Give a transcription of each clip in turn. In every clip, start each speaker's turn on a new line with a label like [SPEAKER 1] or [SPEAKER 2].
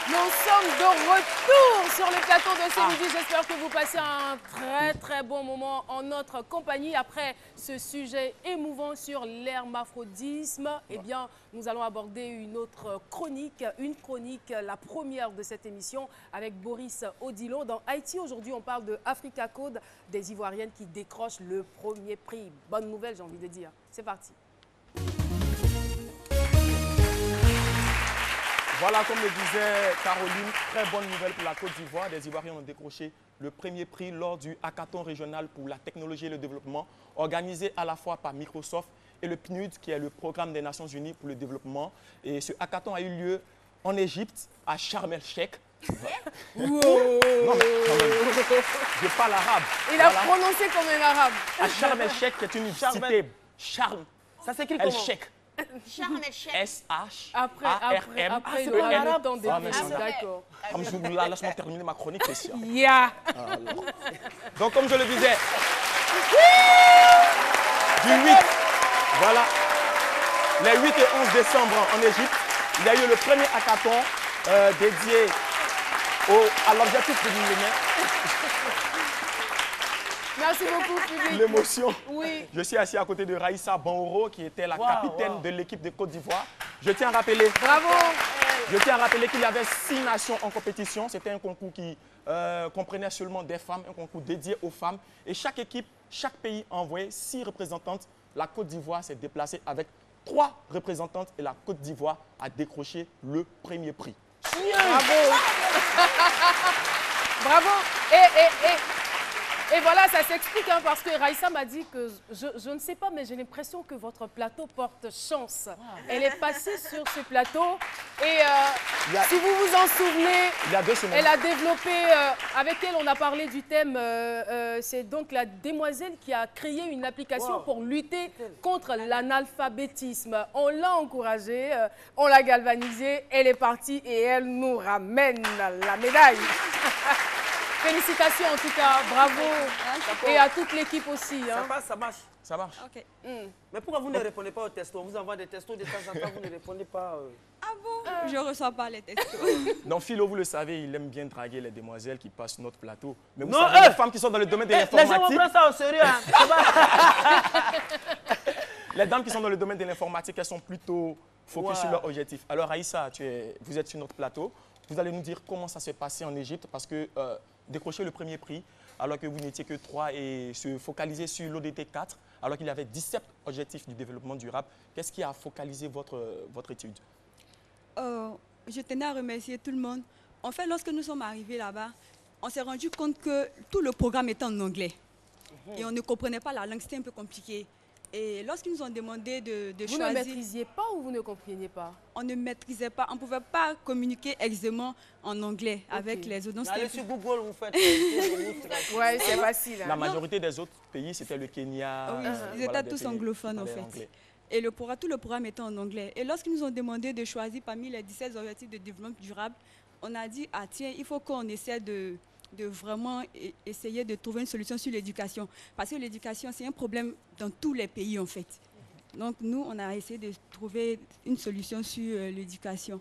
[SPEAKER 1] Nous sommes de retour sur le plateau de ce midi. J'espère que vous passez un très bon moment en notre compagnie. Après ce sujet émouvant sur l'hermaphrodisme, eh bien, nous allons aborder une autre chronique, la première de cette émission avec Boris Odilo. Dans Haïti, aujourd'hui, on parle de Africa Code, des Ivoiriennes qui décrochent le premier prix. Bonne nouvelle, j'ai envie de dire. C'est parti.
[SPEAKER 2] Voilà, comme le disait Caroline, très bonne nouvelle pour la Côte d'Ivoire. Des Ivoiriens ont décroché le premier prix lors du hackathon régional pour la technologie et le développement, organisé à la fois par Microsoft et le PNUD, qui est le programme des Nations Unies pour le développement. Et ce hackathon a eu lieu en Égypte, à Sharm el-Sheikh. Non, mais quand même, je parle arabe.
[SPEAKER 1] Il a prononcé comme un arabe.
[SPEAKER 2] À Sharm el-Sheikh, qui est une cité. Sharm el-Sheikh.
[SPEAKER 3] Sharm el-Sheikh.
[SPEAKER 2] S-H-A-R-M.
[SPEAKER 1] Après le arabe, d'accord.
[SPEAKER 2] Là, laisse-moi terminer ma chronique, Christian.
[SPEAKER 1] Yeah.
[SPEAKER 2] Donc, comme je le disais, du 8, voilà, les 8 et 11 décembre en Égypte, il y a eu le premier hackathon dédié à l'objectif de millénaire.
[SPEAKER 1] Merci beaucoup, public.
[SPEAKER 2] L'émotion.
[SPEAKER 1] Oui.
[SPEAKER 2] Je suis assis à côté de Raïssa Banoro, qui était la capitaine de l'équipe de Côte d'Ivoire. Je tiens à rappeler.
[SPEAKER 1] Bravo.
[SPEAKER 2] Je tiens à rappeler qu'il y avait 6 nations en compétition. C'était un concours qui comprenait seulement des femmes, un concours dédié aux femmes. Et chaque équipe, chaque pays a envoyé 6 représentantes. La Côte d'Ivoire s'est déplacée avec 3 représentantes et la Côte d'Ivoire a décroché le premier prix.
[SPEAKER 1] Bravo. Bravo. Et voilà, ça s'explique parce que Raïssa m'a dit que, je ne sais pas, mais j'ai l'impression que votre plateau porte chance. Elle est passée sur ce plateau et si vous vous en souvenez,
[SPEAKER 2] il y a 2 semaines,
[SPEAKER 1] elle a développé, avec elle on a parlé du thème, c'est donc la demoiselle qui a créé une application pour lutter contre l'analphabétisme. On l'a encouragée, on l'a galvanisée, elle est partie et elle nous ramène la médaille. Félicitations en tout cas, bravo. Et à toute l'équipe aussi.
[SPEAKER 3] Ça marche.
[SPEAKER 2] Ça marche.
[SPEAKER 3] Okay. Mais pourquoi vous ne répondez pas aux textos? On vous envoie des textos de temps en temps, vous ne répondez pas.
[SPEAKER 4] Ah bon? Je ne reçois pas les textos.
[SPEAKER 2] Non, Philo, vous le savez, il aime bien draguer les demoiselles qui passent sur notre plateau. Mais vous savez, les femmes qui sont dans le domaine de l'informatique...
[SPEAKER 3] Les gens vont prendre ça au sérieux.
[SPEAKER 2] Les dames qui sont dans le domaine de l'informatique, elles sont plutôt focus sur leur objectif. Alors, Aïssa, vous êtes sur notre plateau. Vous allez nous dire comment ça s'est passé en Égypte parce que décrocher le premier prix alors que vous n'étiez que 3 et se focaliser sur l'ODT 4 alors qu'il y avait 17 objectifs du développement durable. Qu'est-ce qui a focalisé votre étude?
[SPEAKER 4] Je tenais à remercier tout le monde. En fait, lorsque nous sommes arrivés là-bas, on s'est rendu compte que tout le programme était en anglais. Et on ne comprenait pas la langue, c'était un peu compliqué. Et lorsqu'ils nous ont demandé de choisir...
[SPEAKER 1] Vous ne maîtrisiez pas ou vous ne compreniez pas?
[SPEAKER 4] On ne maîtrisait pas. On ne pouvait pas communiquer aisément en anglais avec les autres.
[SPEAKER 3] Allez sur Google, vous faites...
[SPEAKER 1] Oui, c'est facile.
[SPEAKER 2] La majorité des autres pays, c'était le Kenya.
[SPEAKER 4] Oui, ils étaient tous anglophones en fait. Anglais. Et tout le programme était en anglais. Et lorsqu'ils nous ont demandé de choisir parmi les 17 objectifs de développement durable, on a dit, ah tiens, il faut qu'on essaie de vraiment essayer de trouver une solution sur l'éducation. Parce que l'éducation, c'est un problème dans tous les pays, en fait. Donc, nous, on a essayé de trouver une solution sur l'éducation.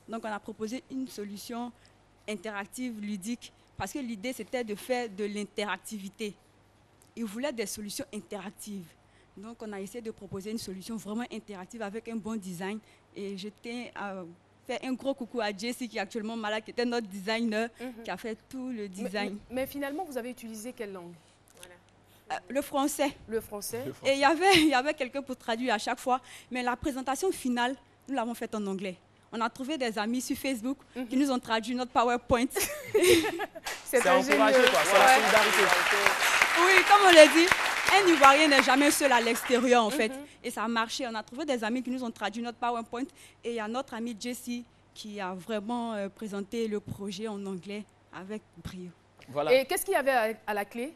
[SPEAKER 4] Donc, on a proposé une solution interactive, ludique, parce que l'idée, c'était de faire de l'interactivité. Ils voulaient des solutions interactives. Donc, on a essayé de proposer une solution vraiment interactive avec un bon design. Et je tiens à faire un gros coucou à Jessie qui est actuellement malade, qui était notre designer, qui a fait tout le design.
[SPEAKER 1] Mais finalement, vous avez utilisé quelle langue?
[SPEAKER 4] Le français.
[SPEAKER 1] Le français.
[SPEAKER 4] Et il y avait quelqu'un pour traduire à chaque fois. Mais la présentation finale, nous l'avons faite en anglais. On a trouvé des amis sur Facebook qui nous ont traduit notre PowerPoint.
[SPEAKER 2] C'est encouragé, quoi. C'est la solidarité.
[SPEAKER 4] Oui, comme on l'a dit, un Ivoirien n'est jamais seul à l'extérieur, en fait. Et ça a marché. On a trouvé des amis qui nous ont traduit notre PowerPoint. Et il y a notre amie Jessie qui a vraiment présenté le projet en anglais avec brio.
[SPEAKER 1] Voilà. Et qu'est-ce qu'il y avait à la clé?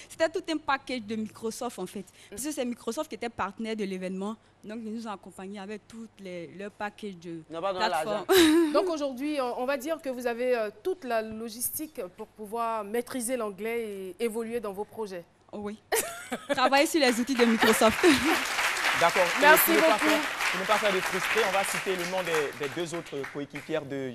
[SPEAKER 4] C'était tout un package de Microsoft, en fait. Parce que c'est Microsoft qui était partenaire de l'événement. Donc, ils nous ont accompagnés avec tout leur package de plateforme.
[SPEAKER 1] Donc, aujourd'hui, on va dire que vous avez toute la logistique pour pouvoir maîtriser l'anglais et évoluer dans vos projets.
[SPEAKER 4] Oui. Travailler sur les outils de Microsoft.
[SPEAKER 2] D'accord.
[SPEAKER 1] Merci beaucoup.
[SPEAKER 2] pour ne pas faire de frustrés, on va citer le nom des deux autres coéquipières de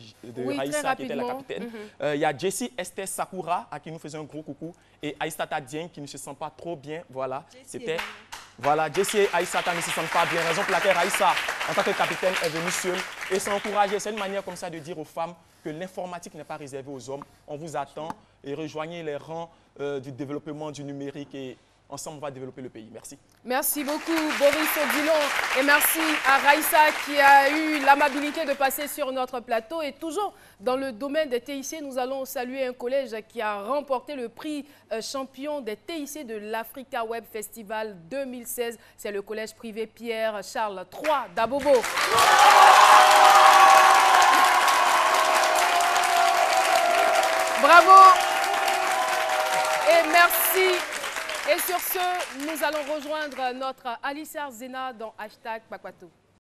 [SPEAKER 2] Raissa, qui était la capitaine. Il y a Jessie Esther Sakura, à qui nous faisons un gros coucou, et Aïssata Dieng, qui ne se sent pas trop bien. Voilà, c'était... Voilà, Jessie et Aïssata ne se sentent pas bien, raison pour laquelle Raissa, en tant que capitaine, est venue seule. Et c'est encouragé, c'est une manière comme ça de dire aux femmes que l'informatique n'est pas réservée aux hommes. On vous attend et rejoignez les rangs du développement du numérique et ensemble, on va développer le pays. Merci.
[SPEAKER 1] Merci beaucoup, Boris Odilon. Et merci à Raissa qui a eu l'amabilité de passer sur notre plateau. Et toujours dans le domaine des TIC, nous allons saluer un collège qui a remporté le prix champion des TIC de l'Africa Web Festival 2016. C'est le collège privé Pierre-Charles III d'Abobo. Bravo et merci. Et sur ce, nous allons rejoindre notre Alicia Zena dans #Bakwato.